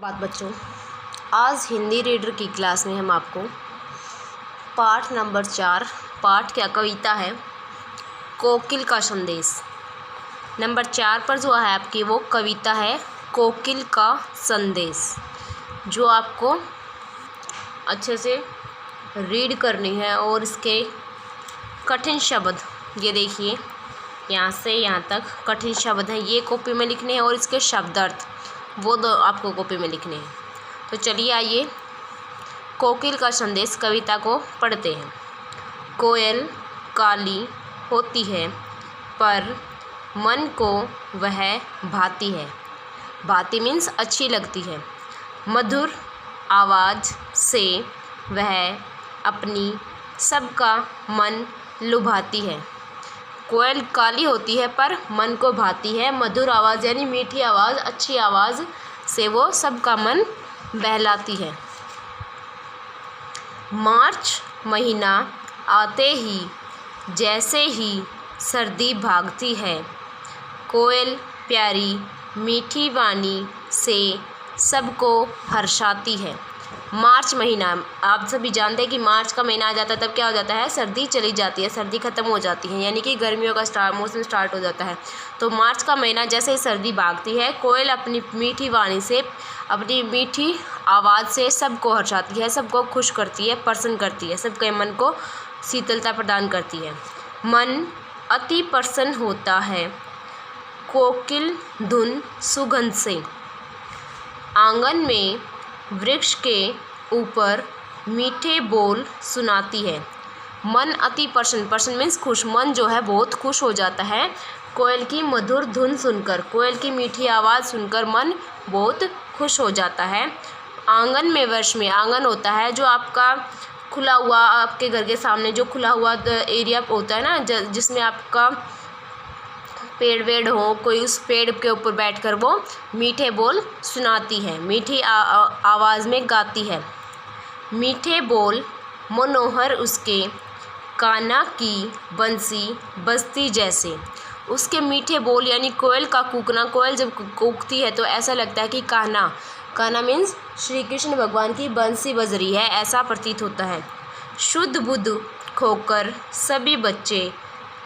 बात बच्चों, आज हिंदी रीडर की क्लास में हम आपको पाठ नंबर 4 पाठ क्या कविता है कोकिल का संदेश। नंबर 4 पर जो है आपकी वो कविता है कोकिल का संदेश, जो आपको अच्छे से रीड करनी है। और इसके कठिन शब्द ये देखिए, यहाँ से यहाँ तक कठिन शब्द हैं, ये कॉपी में लिखने हैं और इसके शब्दार्थ वो दो आपको कॉपी में लिखने हैं। तो चलिए आइए कोकिल का संदेश कविता को पढ़ते हैं। कोयल काली होती है पर मन को वह भाती है। भाती मीन्स अच्छी लगती है। मधुर आवाज़ से वह अपनी सबका मन लुभाती है। कोयल काली होती है पर मन को भाती है। मधुर आवाज़ यानी मीठी आवाज़, अच्छी आवाज़ से वो सबका मन बहलाती है। मार्च महीना आते ही जैसे ही सर्दी भागती है, कोयल प्यारी मीठी वाणी से सबको हर्षाती है। मार्च महीना, आप सभी जानते हैं कि मार्च का महीना आ जाता है तब क्या हो जाता है, सर्दी चली जाती है, सर्दी ख़त्म हो जाती है, यानी कि गर्मियों का मौसम स्टार्ट हो जाता है। तो मार्च का महीना जैसे ही सर्दी भागती है, कोयल अपनी मीठी वाणी से, अपनी मीठी आवाज़ से सबको हर्षाती है, सबको खुश करती है, प्रसन्न करती है, सबके मन को शीतलता प्रदान करती है। मन अति प्रसन्न होता है कोकिल धुन सुगंध से। आंगन में वृक्ष के ऊपर मीठे बोल सुनाती है। मन अति प्रसन्न, प्रसन्न मीन्स खुश, मन जो है बहुत खुश हो जाता है कोयल की मधुर धुन सुनकर, कोयल की मीठी आवाज़ सुनकर मन बहुत खुश हो जाता है। आंगन में, वर्ष में आंगन होता है जो आपका खुला हुआ, आपके घर के सामने जो खुला हुआ एरिया होता है ना, जिसमें आपका पेड़ वेड़ हो, कोई उस पेड़ के ऊपर बैठकर वो मीठे बोल सुनाती है, मीठी आवाज़ में गाती है। मीठे बोल मनोहर उसके कान्हा की बंसी बजती जैसे। उसके मीठे बोल यानी कोयल का कूकना, कोयल जब कूकती है तो ऐसा लगता है कि कान्हा मीन्स श्री कृष्ण भगवान की बंसी बज रही है, ऐसा प्रतीत होता है। शुद्ध बुद्ध खोकर सभी बच्चे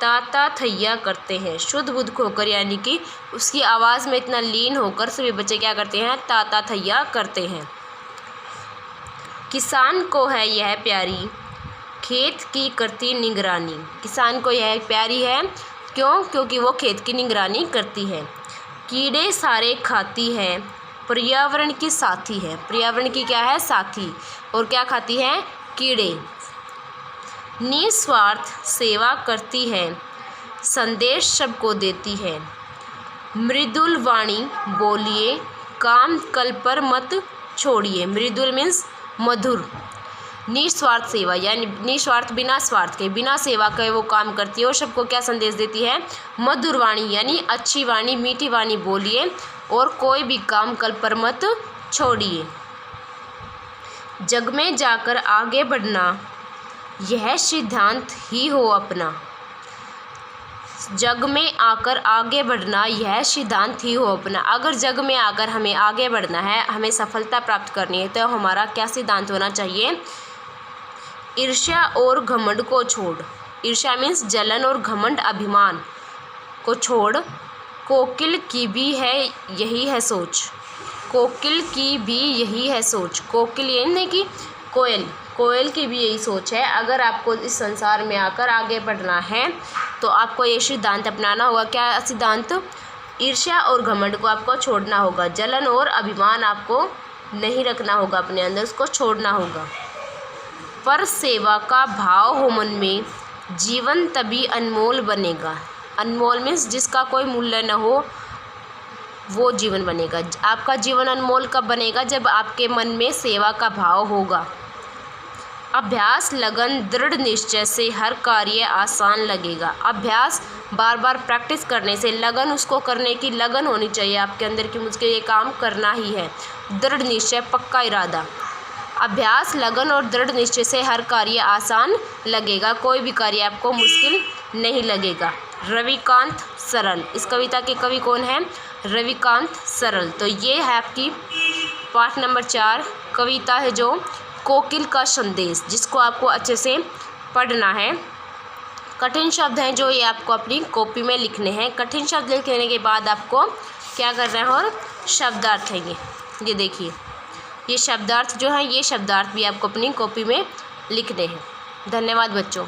ताता थैया करते हैं। शुद्ध बुद्ध खोकर यानी कि उसकी आवाज़ में इतना लीन होकर सभी बच्चे क्या करते हैं, ताता थैया करते हैं। किसान को है यह प्यारी खेत की करती निगरानी। किसान को यह प्यारी है, क्यों? क्योंकि वो खेत की निगरानी करती है। कीड़े सारे खाती है, पर्यावरण की साथी है। पर्यावरण की क्या है, साथी। और क्या खाती है, कीड़े। निस्वार्थ सेवा करती है, संदेश सबको देती है। मृदुल वाणी बोलिए, काम कल पर मत छोड़िए। मृदुल मीन्स मधुर। निस्वार्थ सेवा यानी निस्वार्थ, बिना स्वार्थ के, बिना सेवा के वो काम करती है और सबको क्या संदेश देती है, मधुर वाणी यानी अच्छी वाणी, मीठी वाणी बोलिए और कोई भी काम कल पर मत छोड़िए। जग में जाकर आगे बढ़ना यह सिद्धांत ही हो अपना। जग में आकर आगे बढ़ना यह सिद्धांत ही हो अपना। अगर जग में आकर हमें आगे बढ़ना है, हमें सफलता प्राप्त करनी है, तो हमारा क्या सिद्धांत होना चाहिए, ईर्ष्या और घमंड को छोड़। ईर्ष्या मीन्स जलन और घमंड अभिमान को छोड़। कोकिल की भी है यही है सोच। कोकिल की भी यही है सोच। कोकिल ये नहीं कि कोयल की भी यही सोच है। अगर आपको इस संसार में आकर आगे बढ़ना है तो आपको ये सिद्धांत अपनाना होगा। क्या सिद्धांत, ईर्ष्या और घमंड को आपको छोड़ना होगा। जलन और अभिमान आपको नहीं रखना होगा अपने अंदर, उसको छोड़ना होगा। पर सेवा का भाव हो मन में, जीवन तभी अनमोल बनेगा। अनमोल मीन्स जिसका कोई मूल्य न हो, वो जीवन बनेगा। आपका जीवन अनमोल कब बनेगा, जब आपके मन में सेवा का भाव होगा। अभ्यास लगन दृढ़ निश्चय से हर कार्य आसान लगेगा। अभ्यास, बार बार प्रैक्टिस करने से, लगन, उसको करने की लगन होनी चाहिए आपके अंदर कि मुझे ये काम करना ही है। दृढ़ निश्चय, पक्का इरादा। अभ्यास लगन और दृढ़ निश्चय से हर कार्य आसान लगेगा। कोई भी कार्य आपको मुश्किल नहीं लगेगा। रविकांत सरल, इस कविता के कवि कौन है, रविकांत सरल। तो ये है आपकी पाठ नंबर 4 कविता है जो कोकिल का संदेश, जिसको आपको अच्छे से पढ़ना है। कठिन शब्द हैं जो ये आपको अपनी कॉपी में लिखने हैं। कठिन शब्द लिख लेने के बाद आपको क्या करना है, और शब्दार्थ है ये देखिए, ये शब्दार्थ जो है, ये शब्दार्थ भी आपको अपनी कॉपी में लिखने हैं। धन्यवाद बच्चों।